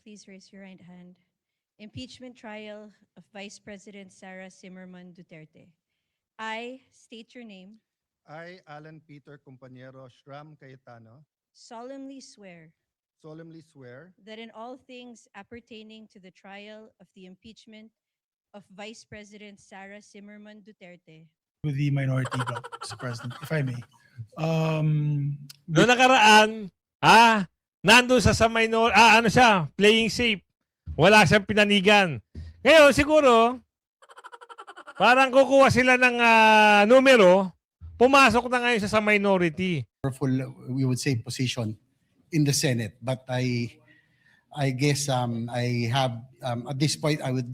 please raise your right hand. Impeachment trial of Vice President Sara Zimmerman Duterte. I state your name, I, Alan Peter Compañero Shram Cayetano, solemnly swear solemnly swear that in all things appertaining to the trial of the impeachment of Vice President Sara Zimmerman Duterte, with the minority bloc, Mr. President, if I may. Noong nakaraan, nandun sa minor, ano siya, playing safe. Wala siyang pinanigan. Ngayon, siguro, parang kukuha sila ng numero, pumasok na ngayon siya sa minority. Powerful, we would say, position in the Senate. But I guess I have at this point I would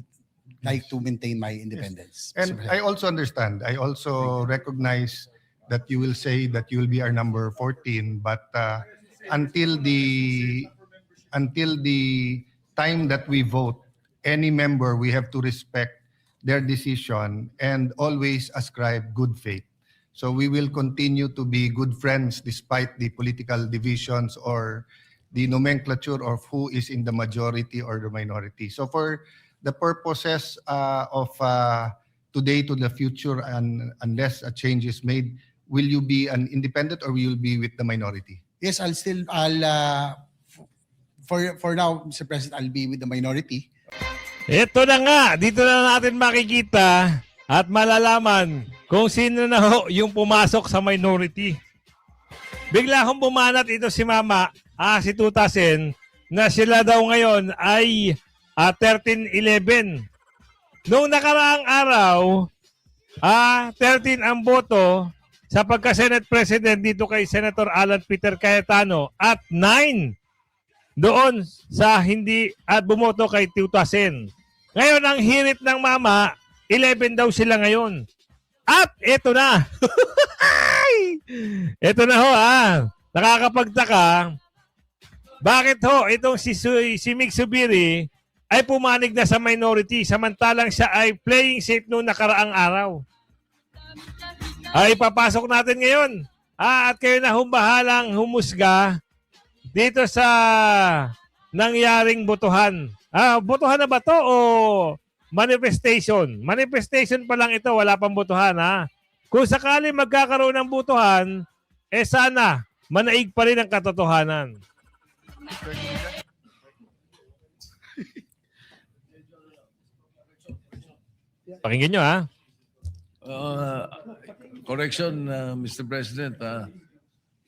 like to maintain my independence. and Mr. I also understand. I also recognize that you will say that you will be our number 14, but until the time that we vote, any member, we have to respect their decision and always ascribe good faith. So we will continue to be good friends despite the political divisions or the nomenclature of who is in the majority or the minority. So for the purposes of today to the future, and unless a change is made, will you be an independent or will you be with the minority? Yes, for now, Mr. President, I'll be with the minority. Ito na nga, dito na natin makikita at malalaman kung sino na ho yung pumasok sa minority. Bigla akong bumanat ito si Mama, si Tutasen, na sila daw ngayon ay 13-11. Noong nakaraang araw, 13 ang boto sa pagka-Senate President dito kay Senator Alan Peter Cayetano at 9 doon sa hindi at bumoto kay Tutasen. Ngayon, ang hirit ng Mama, 11 daw sila ngayon. At ito na. Ito na ho, nakakapagtaka. Bakit ho itong si Mig Zubiri ay pumanig na sa minority samantalang siya ay playing safe noong nakaraang araw? Ay papasok natin ngayon. At kayo na bahalang humusga dito sa nangyaring botohan. Botohan na ba to o manifestation? Manifestation pa lang ito, wala pang botohan Kung sakali magkakaroon ng botohan, sana manaig pa rin ang katotohanan. Pakinggan nyo Correction, Mr. President.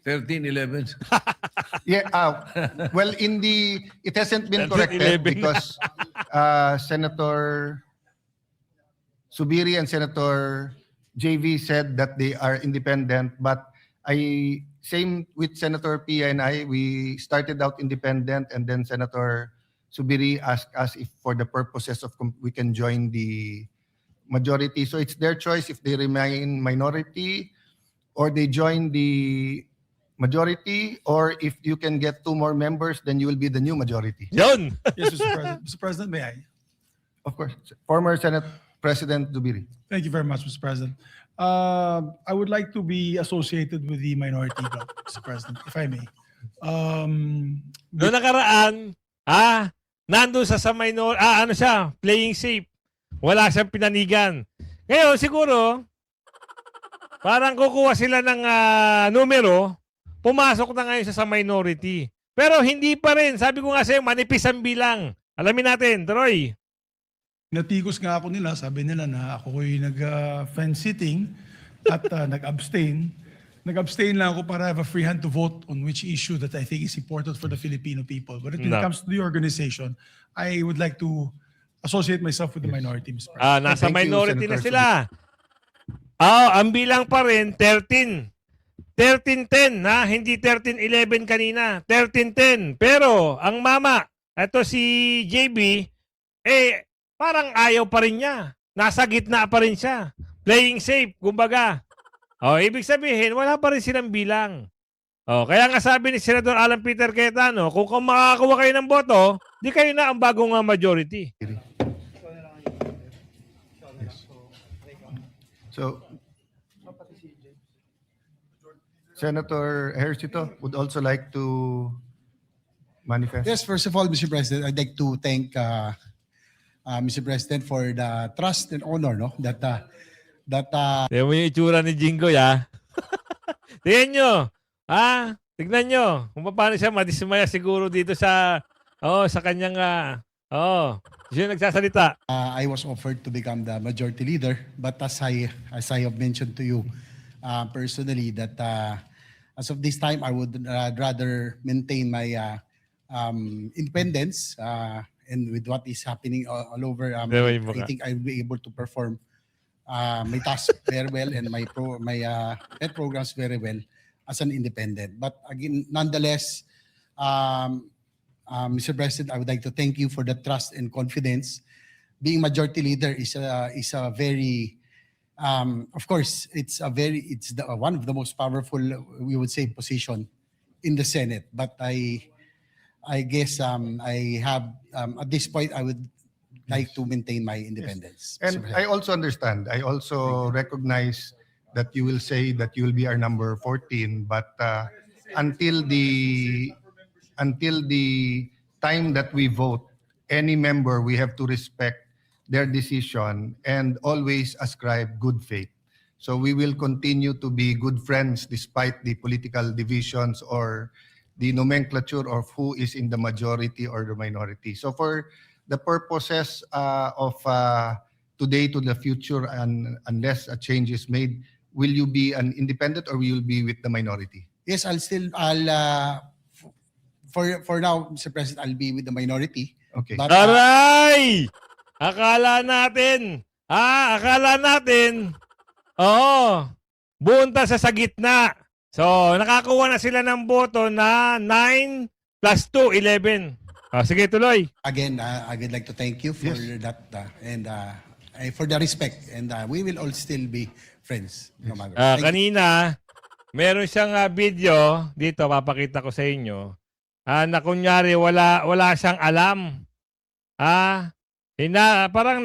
13-11. Yeah. Well, it hasn't been corrected 11. because Senator Zubiri and Senator JV said that they are independent, but same with Senator Pia and I, we started out independent, and then Senator Zubiri asked us if for the purposes of we can join the majority. So it's their choice if they remain minority or they join the majority, or if you can get 2 more members, then you will be the new majority. Yun! Yes, Mr. President. Mr. President, may I? Of course. Former Senate President Zubiri. Thank you very much, Mr. President. I would like to be associated with the minority bloc, Mr. President, if I may. Noong nakaraan, nandun sa minor, ano siya, playing safe. Wala siyang pinanigan. Ngayon, siguro, parang kukuha sila ng numero, pumasok na ngayon siya sa minority. Pero hindi pa rin. Sabi ko nga sa'yo, manipis ang bilang. Alamin natin, Troy. Natikos nga ako nila, sabi nila na ako ko'y nag-fence sitting at nag-abstain. Nag-abstain lang ako para have a free hand to vote on which issue that I think is important for the Filipino people. But when it comes to the organization, I would like to associate myself with the minority, Mr. President. Nasa Thank you, minority na Senator sila. Ang bilang pa rin, 13. 13-10, hindi 13-11 kanina. 13-10. Pero, ang Mama, ito si JB, parang ayaw pa rin niya. Nasa gitna pa rin siya. Playing safe, kumbaga. Ibig sabihin, wala pa rin silang bilang. Kaya nga sabi ni Senator Alan Peter Cayetano, kung makakakuha kayo ng boto, di kayo na ang bagong majority. So, Senator Ejercito would also like to manifest? Yes, first of all, Mr. President, I'd like to thank Mr. President for the trust and honor no that Tignan mo yung itsura ni Jinggoy, ha? Tignan nyo. Ha? Tignan nyo. Kung paano siya madismaya siguro dito sa, sa kanyang, siya yung nagsasalita. I was offered to become the majority leader, but as I have mentioned to you personally, that as of this time, I would rather maintain my independence and with what is happening all over. I think I'll be able to perform my task very well and my pet programs very well as an independent. But again, nonetheless, Mr. President, I would like to thank you for the trust and confidence. Being majority leader is a very, of course, it's one of the most powerful, we would say, position in the Senate. But I guess I have at this point I would like to maintain my independence. Mr. And President. I also understand, I also recognize that you will say that you will be our number 14, but until the time that we vote, any member, we have to respect their decision and always ascribe good faith. So we will continue to be good friends despite the political divisions or the nomenclature of who is in the majority or the minority. So for the purposes of today to the future, and unless a change is made, will you be an independent or will you be with the minority? Yes, for now, Mr. President, I'll be with the minority. Okay. But Aray! Akala natin, bunta sa gitna. So, nakakuha na sila ng boto na 9 plus 2, 11. Sige, tuloy. again, I would like to thank you for that and for the respect, and we will all still be friends. No matter. Thank you. Kanina, meron siyang video dito, papakita ko sa inyo, na kunyari wala siyang alam. Parang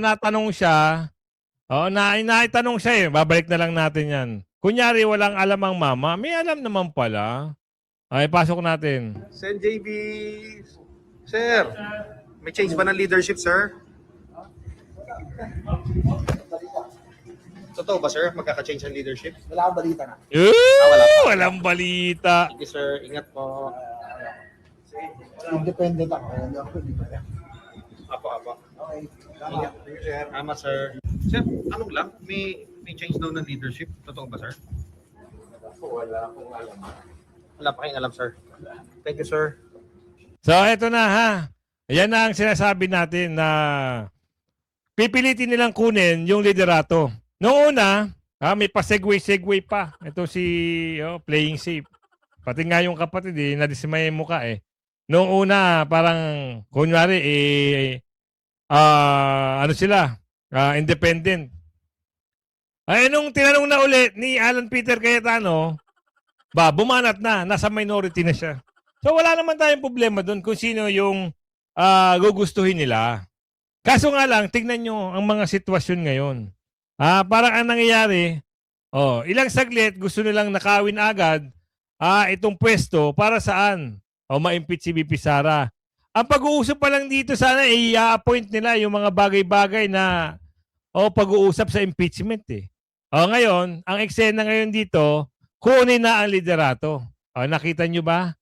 natanong siya, naitanong siya babalik na lang natin yan. Kunyari walang alam ang mama, may alam naman pala. Ay, pasok natin. Sen JB, sir, may change ba ng leadership, sir? Totoo ba, sir? Magkaka-change ng leadership? Wala akong balita na. Wala walang balita. Sige, sir. Ingat po. Independent ako. Hindi ako independent. Apo. Okay. Ingat. Thank you, sir. Tama, sir. Sir, anong lang? May change daw ng leadership. Totoo ba, sir? Wala akong alam. Wala pa kayong alam, sir. Thank you, sir. So, eto na ha. Yan na ang sinasabi natin na pipilitin nilang kunin yung liderato. Noong una, may pa-segue pa. Ito si playing safe. Pati nga yung kapatid, nadismay yung mukha eh. Noong una, parang, kunyari, sila, independent. Nung tinanong na ulit ni Alan Peter Cayetano, bumanat na, nasa minority na siya. So wala naman tayong problema doon kung sino yung gugustuhin nila. Kaso nga lang, tignan nyo ang mga sitwasyon ngayon. Parang ang nangyayari, ilang saglit gusto nilang nakawin agad itong pwesto para saan? Ma-impeach si VP Sara. Ang pag-uusap pa lang dito sana, i-appoint nila yung mga bagay-bagay na pag-uusap sa impeachment eh. Ngayon, ang eksena ngayon dito, kunin na ang liderato. Nakita nyo ba?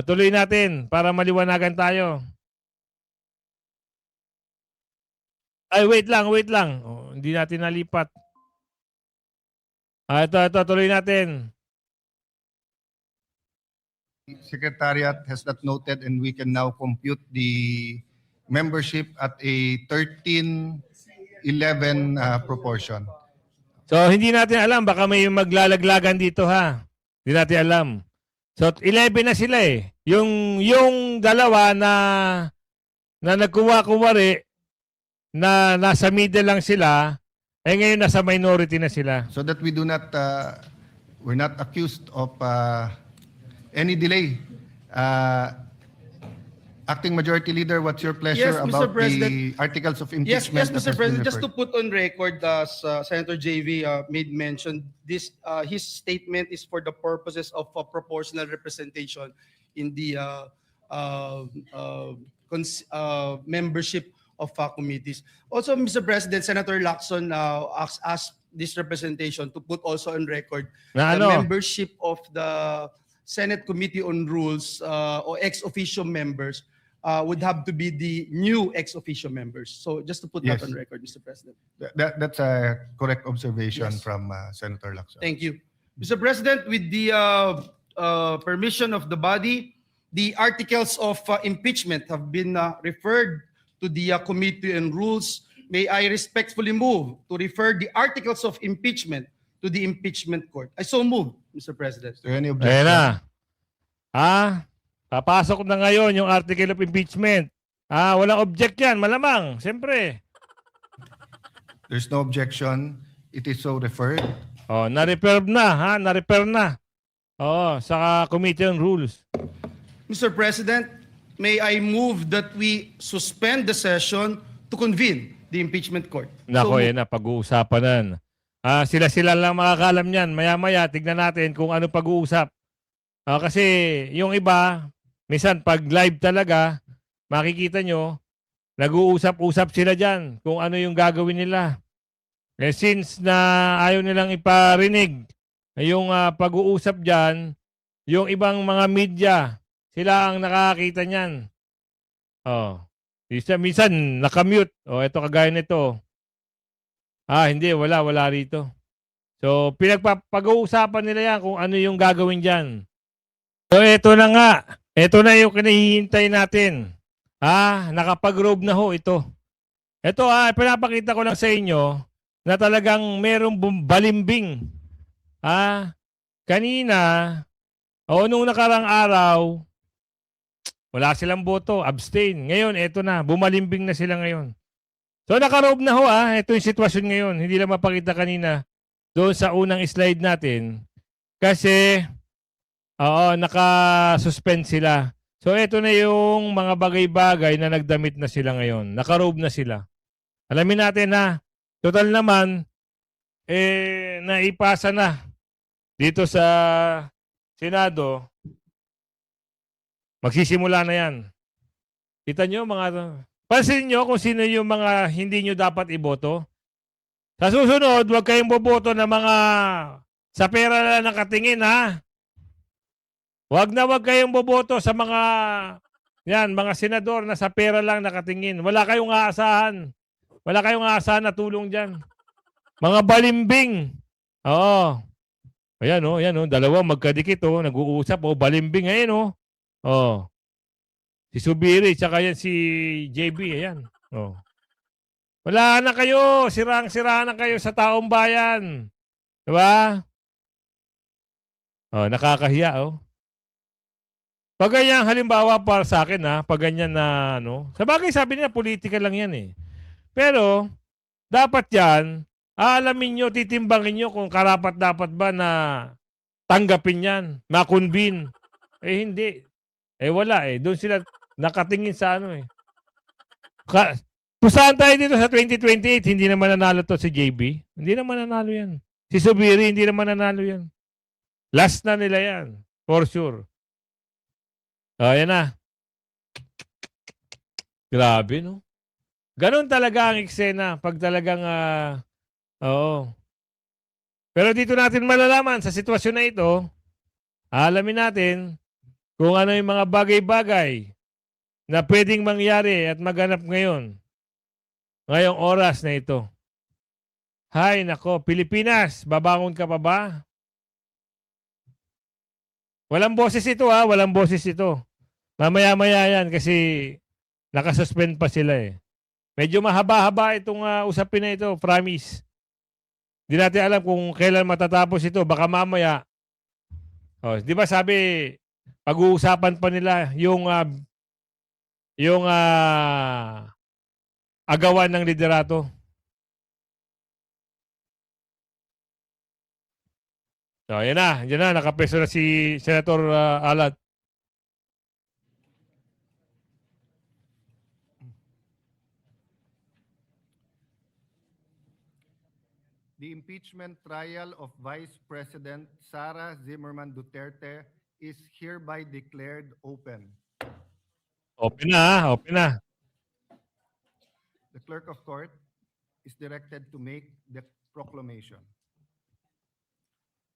Tuloy natin para maliwanagan tayo. Ay, wait lang. Hindi natin nalipat. Ito, tuloy natin. Secretariat has not noted and we can now compute the membership at a 13-11 proportion. So, hindi natin alam. Baka may maglalaglagan dito, ha? Hindi natin alam. So, 11 na sila eh. Yung dalawa na nagkuha-kuwari na nasa middle lang sila, ngayon nasa minority na sila. So that we do not, we're not accused of any delay. Acting Majority Leader, what's your pleasure Yes, Mr. about the President. articles of Yes, impeachment? yes, that has Mr. been President. Just to referred? put on record, as Senator JV made mention, his statement is for the purposes of proportional representation. in the membership of committees. Also, Mr. President, Senator Lacson asked this representation to put also on record Na the ano? membership of the Senate Committee on Rules or ex officio members would have to be the new ex officio members. So just to put Yes. that on record, Mr. President. That's a correct observation Yes. from Senator Lacson. Thank you. Mr. President, with the permission of the body, the articles of impeachment have been referred to the Committee on Rules. May I respectfully move to refer the articles of impeachment to the impeachment court. I so move, Mr. President. Is there any Ayan objection? na. Papasok na ngayon yung article of impeachment. Walang object yan, malamang. Siyempre. There's no objection. It is so referred. Na-repair na, na-repair na. Sa Committee on Rules. Mr. President, may I move that we suspend the session to convene the impeachment court. Nako, So, yan na, pag-uusapan nan. Sila-sila lang makakalam niyan. Maya-maya, tignan natin kung ano pag-uusap. Kasi yung iba, minsan pag live talaga, makikita nyo, nag-uusap-usap sila dyan kung ano yung gagawin nila. Since na ayaw nilang iparinig yung pag-uusap dyan, yung ibang mga media, sila ang nakakita niyan. Minsan nakamute. Ito kagaya nito. Hindi, wala rito. So, pinagpag-uusapan nila yan kung ano yung gagawin dyan. So, ito na nga. Ito na yung kinahihintay natin. Nakapag-robe na ho ito. Ito, pinapakita ko lang sa inyo na talagang merong balimbing. Kanina, nung nakarang araw, wala silang boto, abstain. Ngayon, ito na, bumalimbing na sila ngayon. So, nakarob na ho, ito yung sitwasyon ngayon. Hindi lang mapakita kanina doon sa unang slide natin. Kasi, naka-suspend sila. So, ito na yung mga bagay-bagay na nagdamit na sila ngayon. Nakarob na sila. Alamin natin na, total naman, naipasa na dito sa Senado. Magsisimula na yan. Kita nyo mga... Pansin nyo kung sino yung mga hindi nyo dapat iboto. Sa susunod, huwag kayong boboto ng mga sa pera na nakatingin, ha? Huwag kayong boboto sa mga senador na sa pera lang nakatingin. Wala kayong aasahan. Wala kayong aasahan na tulong dyan. Mga balimbing. Ayan, dalawa magkadikit, nag-uusap, balimbing, ayan, si Subiri, tsaka yan si JB, ayan. Wala na kayo, sirang-sira na kayo sa taong bayan. Diba? Nakakahiya, Pag ganyan, halimbawa para sa akin, pag ganyan na, sa bagay sabi nila, politika lang yan, Pero, dapat yan, aalamin nyo, titimbangin nyo kung karapat-dapat ba na tanggapin yan, makonvene. Hindi. Wala, Doon sila nakatingin sa Pusahan tayo dito sa 2028, hindi naman nanalo to si JB. Hindi naman nanalo yan. Si Subiri, hindi naman nanalo yan. Last na nila yan. For sure. Ayan na. Grabe, no? Ganon talaga ang eksena pag talagang, Pero dito natin malalaman sa sitwasyon na ito, alamin natin kung ano yung mga bagay-bagay na pwedeng mangyari at maganap ngayon. Ngayong oras na ito. Hay, nako, Pilipinas, babangon ka pa ba? Walang boses ito, walang boses ito. Mamaya-maya yan kasi nakasuspend pa sila, Medyo mahaba-haba itong usapin na ito, promise. Hindi natin alam kung kailan matatapos ito. Baka mamaya. Di ba sabi, pag-uusapan pa nila yung agawan ng liderato. So, yan na, nakapeso na si Senator Alat. The impeachment trial of Vice President Sara Zimmerman Duterte is hereby declared open. Open na, open na. The clerk of court is directed to make the proclamation.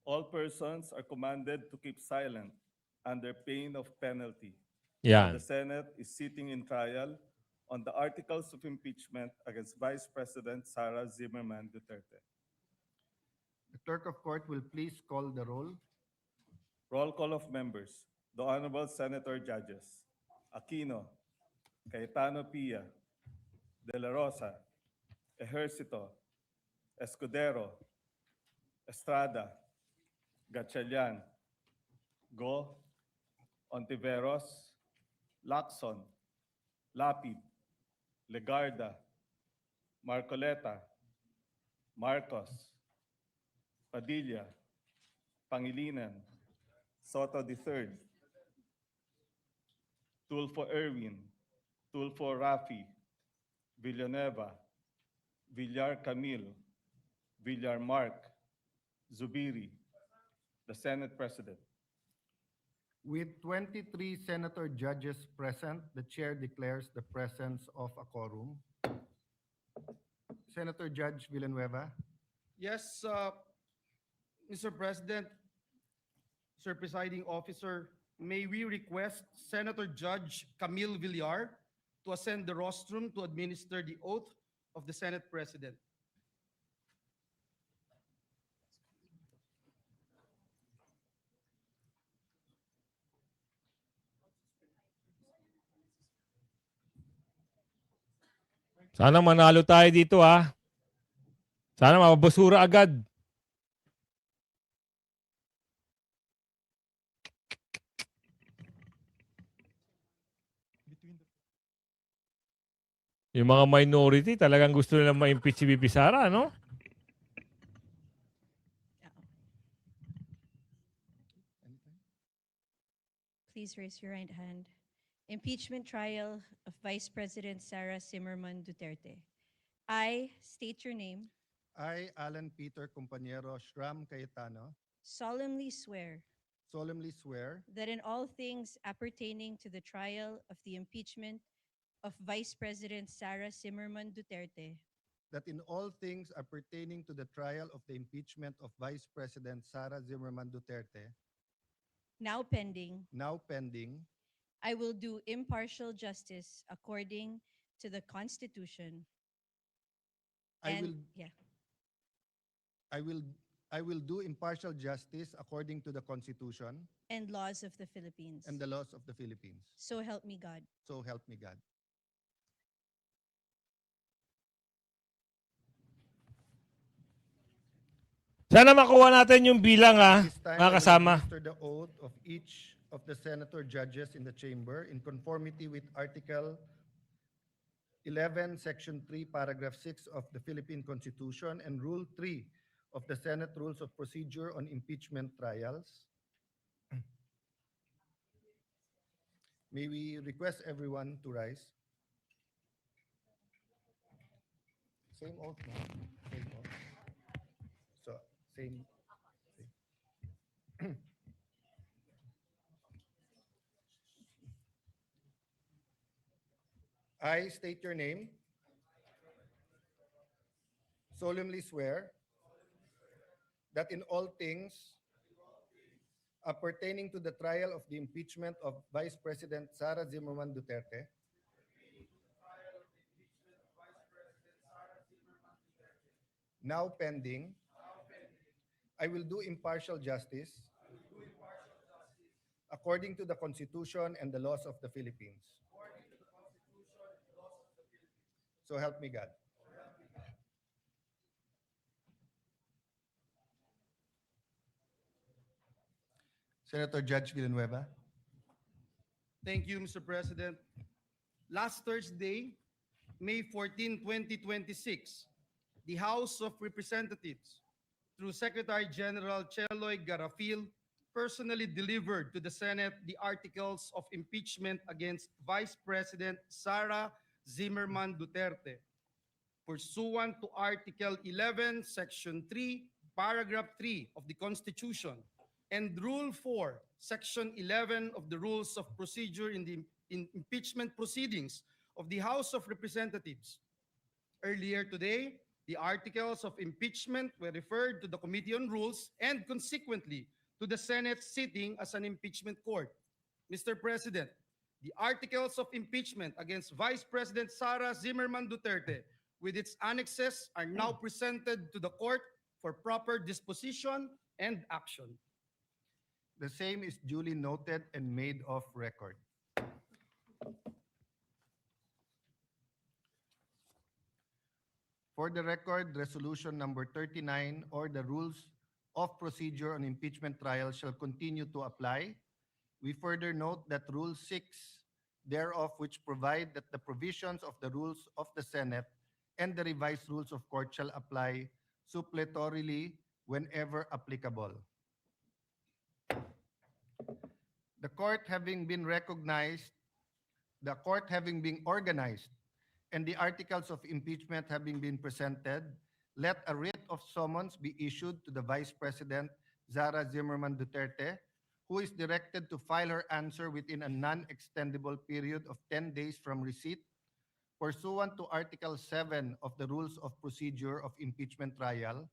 All persons are commanded to keep silent under pain of penalty. Yan. The Senate is sitting in trial on the articles of impeachment against Vice President Sara Zimmerman Duterte. The clerk of court will please call the roll. Roll call of members. The Honorable Senator Judges. Aquino, Cayetano Pia, De La Rosa, Ejercito, Escudero, Estrada, Gatchalian, Go, Ontiveros, Lacson, Lapid, Legarda, Marcoleta, Marcos, Padilla, Pangilinan, Soto III, Tulfo Erwin, Tulfo Rafi, Villanueva, Villar Camille, Villar Mark, Zubiri, the Senate President. With 23 senator judges present, the chair declares the presence of a quorum. Senator Judge Villanueva, Yes, Mr. President, Sir Presiding Officer, may we request Senator Judge Camille Villar to ascend the rostrum to administer the oath of the Senate President. Sana manalo tayo dito ha. Sana mabasura agad. Yung mga minority talagang gusto nilang ma-impeach si VP Sara, no? Please raise your right hand. Impeachment trial of Vice President Sara Zimmerman Duterte. I state your name, I, Alan Peter Compañero Shram Cayetano, solemnly swear solemnly swear that in all things appertaining to the trial of the impeachment of Vice President Sara Zimmerman Duterte, that in all things appertaining to the trial of the impeachment of Vice President Sara Zimmerman Duterte, now pending, now pending, I will do impartial justice according to the Constitution. I will, yeah, I will do impartial justice according to the Constitution and laws of the Philippines. and the laws of the Philippines. So help me God. So help me God. Sana makuha natin yung bilang ha, This time, mga I will kasama. administer the oath of each of the senator judges in the chamber in conformity with Article 11, Section 3, Paragraph 6 of the Philippine Constitution and Rule 3 of the Senate Rules of Procedure on Impeachment Trials. May we request everyone to rise. Same oath, no? Same oath. So, same. I state your name. Solemnly swear that in all things appertaining to the trial of the impeachment of Vice President Sara Zimmerman Duterte, now pending, I will do impartial justice according to the Constitution and the laws of the Philippines. So help me God. Senator Judge Villanueva. Thank you, Mr. President. Last Thursday, May 14, 2026, the House of Representatives, through Secretary General Cheloy Garafil, personally delivered to the Senate the articles of impeachment against Vice President Sara Zimmerman Duterte, pursuant to Article 11, Section 3, Paragraph 3 of the Constitution, and Rule 4 Section 11 of the Rules of Procedure in the impeachment proceedings of the House of Representatives. Earlier today, the articles of impeachment were referred to the Committee on Rules and consequently to the Senate sitting as an impeachment court. Mr. President, the articles of impeachment against Vice President Sara Zimmerman Duterte with its annexes are now presented to the court for proper disposition and action. The same is duly noted and made of record. For the record, Resolution Number 39 or the Rules of Procedure on Impeachment Trial shall continue to apply. We further note that Rule 6 thereof, which provide that the provisions of the rules of the Senate and the revised rules of court shall apply suppletorily whenever applicable. The court having been organized, and the articles of impeachment having been presented, let a writ of summons be issued to the Vice President Sara Zimmerman Duterte, who is directed to file her answer within a non-extendable period of 10 days from receipt. Pursuant to Article 7 of the Rules of Procedure of Impeachment Trial,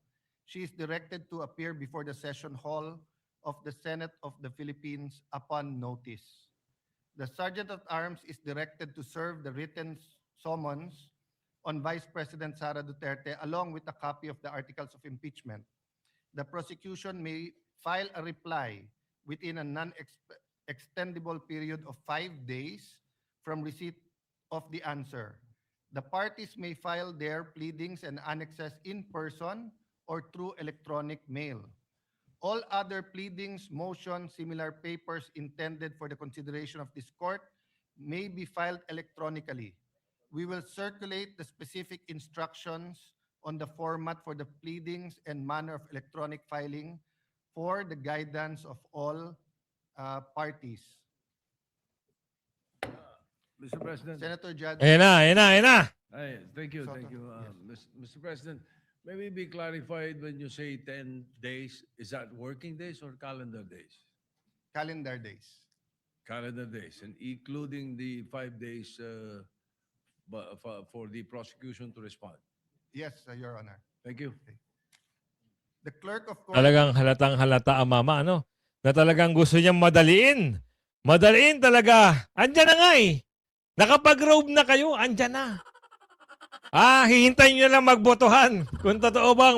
she is directed to appear before the session hall of the Senate of the Philippines upon notice. The Sergeant at Arms is directed to serve the written summons on Vice President Sara Duterte along with a copy of the articles of impeachment. The prosecution may file a reply within a non-extendable period of 5 days from receipt of the answer. The parties may file their pleadings and annexes in person or through electronic mail. All other pleadings, motions, similar papers intended for the consideration of this court may be filed electronically. We will circulate the specific instructions on the format for the pleadings and manner of electronic filing for the guidance of all parties. Mr. President. Senator Judge. Ayan na. Ay, thank you, thank you. Mr. President, may we be clarified when you say 10 days, is that working days or calendar days? Calendar days. Calendar days, and including the 5 days for the prosecution to respond. Yes, Your Honor. Thank you. The clerk of court. Talagang halatang halata ang mama, ano? Na talagang gusto niyang madaliin. Madaliin talaga. Andyan na nga eh. Nakapag-robe na kayo, andyan na. Hihintayin niyo lang magbotohan. Kung totoo bang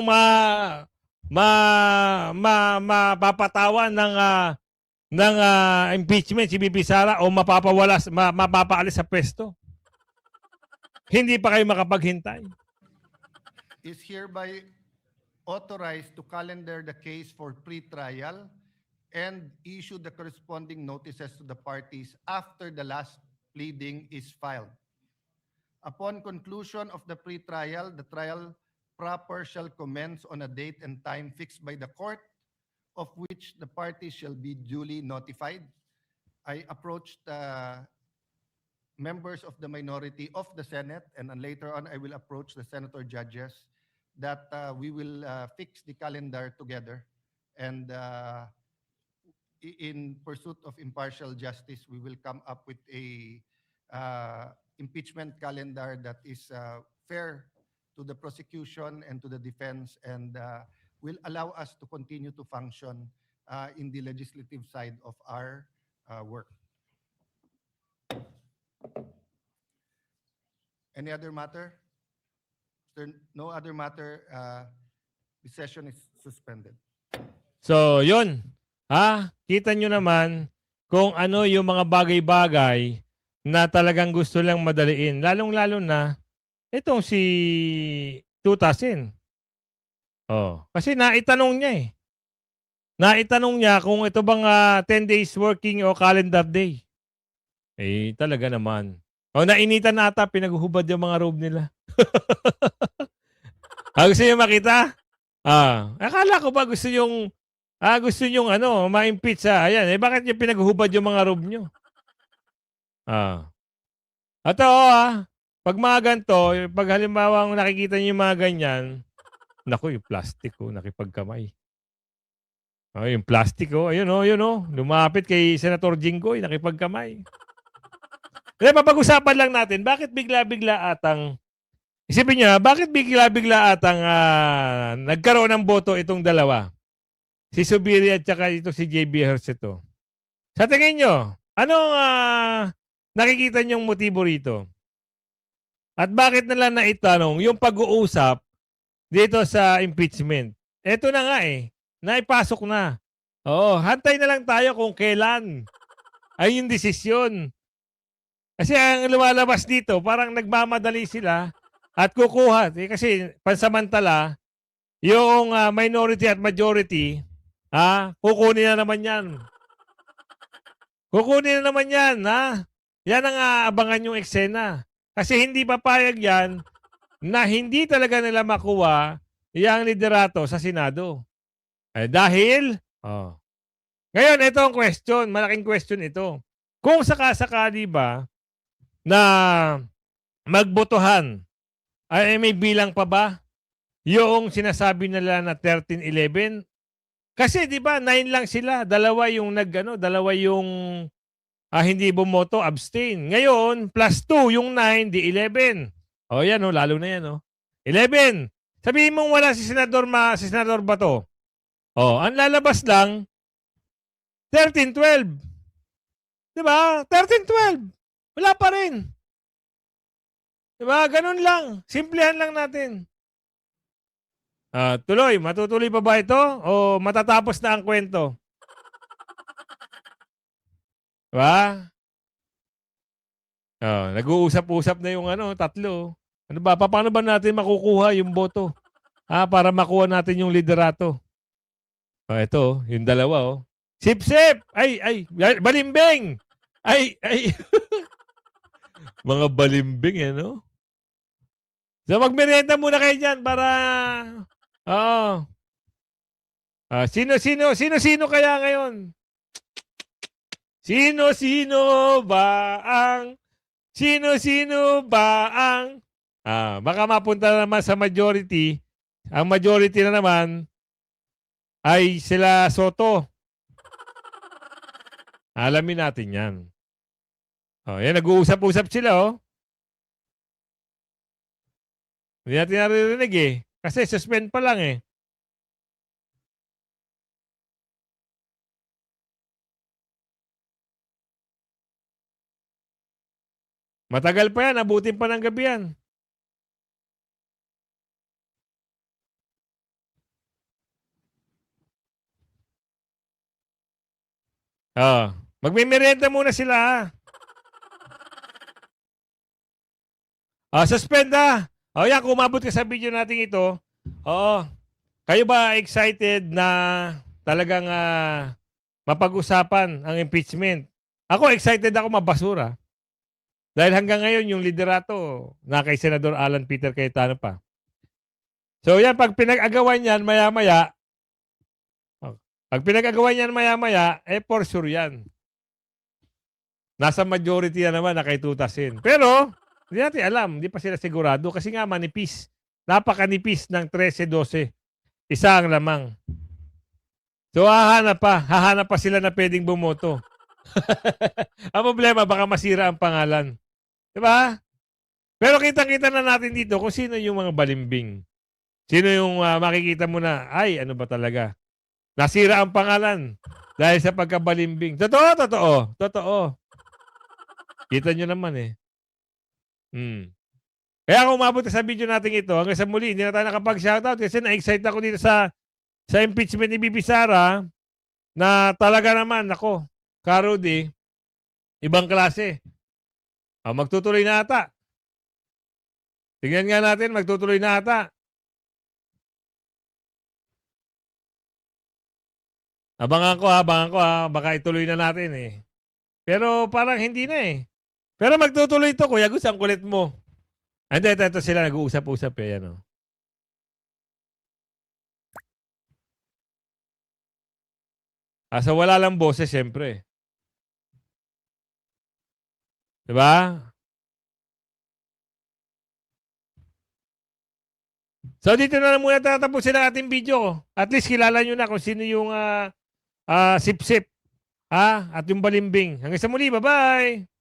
mapapatawan ng impeachment si Bibi Sara o mapapaalis sa pwesto. Hindi pa kayo makapaghintay. Is hereby authorized to calendar the case for pre-trial and issue the corresponding notices to the parties after the last pleading is filed. Upon conclusion of the pre-trial, the trial proper shall commence on a date and time fixed by the court, of which the parties shall be duly notified. I approached members of the minority of the Senate, and then later on I will approach the senator judges that we will fix the calendar together, and in pursuit of impartial justice, we will come up with a impeachment calendar that is fair to the prosecution and to the defense, and will allow us to continue to function in the legislative side of our work. Any other matter? There no other matter, the session is suspended. So, yun. Kita nyo naman kung ano yung mga bagay-bagay na talagang gusto lang madaliin. Lalong-lalo na itong si Tutasin. Kasi naitanong niya eh. Naitanong niya kung ito bang 10 days working o calendar day. Talaga naman. Nainitan na ata, pinaghuhubad yung mga robe nila. Gusto niyo makita? Akala ko ba gusto nyong ma-impeach ayan, bakit niyo pinaghuhubad yung mga robe niyo? At pag mga ganito, pag halimbawa nakikita niyo yung mga ganyan, naku, yung plastic nakipagkamay. Oh, yung plastic, oh. Ayun, oh, yun, oh. Lumapit kay Senator Jinggoy, nakipagkamay. Kaya papag-usapan lang natin, bakit bigla-bigla atang, isipin niyo, bakit bigla-bigla atang nagkaroon ng boto itong dalawa? Si Subiri at saka ito si JB Herceto. Sa tingin nyo, anong nakikita niyong motibo rito? At bakit nila naitanong yung pag-uusap dito sa impeachment? Ito na nga naipasok na. Oo, hantay na lang tayo kung kailan ay yung desisyon. Kasi ang lumalabas dito, parang nagmamadali sila at kukuha. Kasi pansamantala, yung minority at majority, kukunin na naman yan. Kukunin na naman yan, Yan ang abangan yung eksena. Kasi hindi papayag yan na hindi talaga nila makuha yung liderato sa Senado. Dahil, ngayon, ito ang question. Malaking question ito. Kung sakasakali ba na magbotohan, ay may bilang pa ba yung sinasabi nila na 13-11? Kasi di ba 9 lang sila, dalawa yung dalawa yung hindi bumoto, abstain. Ngayon, plus 2 yung 9, di 11. Yan lalo na yan 11. Sabihin mong wala si Senador Bato. Ang lalabas lang 13-12. Di ba? 13-12. Wala pa rin. Di ba? Ganun lang. Simplihan lang natin. Tuloy, matutuloy pa ba ito? O matatapos na ang kwento? Diba? Nag-uusap-usap na yung tatlo. Ano ba? Paano ba natin makukuha yung boto? Para makuha natin yung liderato. Ito, yung dalawa. Sip-sip! Ay! Balimbing! Ay! Mga balimbing, So, magmerienda muna kayo dyan para... Sino kaya ngayon? Sino ba ang baka mapunta naman sa majority. Ang majority na naman ay sila Soto. Alamin natin yan. Yan, nag-uusap-usap sila, Hindi natin naririnig, Kasi suspend pa lang, Matagal pa yan. Abutin pa ng gabi yan. Magmimerienda muna sila, suspend, yan, kung umabot ka sa video natin ito, kayo ba excited na talagang mapag-usapan ang impeachment? Ako, excited ako mabasura. Dahil hanggang ngayon, yung liderato na kay Senador Alan Peter Cayetano pa. So yan, pag pinag-agawan yan, maya-maya, for sure yan. Nasa majority na naman na kay tutasin. Pero, hindi natin alam, hindi pa sila sigurado kasi nga manipis. Napakanipis ng 13-12. Isa ang lamang. So hahanap pa sila na pwedeng bumoto. Ang problema, baka masira ang pangalan. Diba? Pero kitang-kita na natin dito kung sino yung mga balimbing. Sino yung makikita mo na, ay, ano ba talaga? Nasira ang pangalan dahil sa pagkabalimbing. Totoo. Kita nyo naman Kaya kung umabot sa video natin ito, hanggang sa muli, hindi na tayo nakapag-shoutout kasi na-excite ako dito sa impeachment ni Bibi Sara na talaga naman, Karudi, ibang klase. Magtutuloy na ata. Tingnan nga natin, magtutuloy na ata. Abangan ko baka ituloy na natin Pero parang hindi na Pero magtutuloy ito, Kuya Gus, ang kulit mo. Hindi, ito sila nag-uusap-usap yan So wala lang boses, siyempre. Diba? So, dito na lang muna tatapusin ang ating video. At least kilala nyo na kung sino yung sip-sip, at yung balimbing. Hanggang sa muli, bye-bye!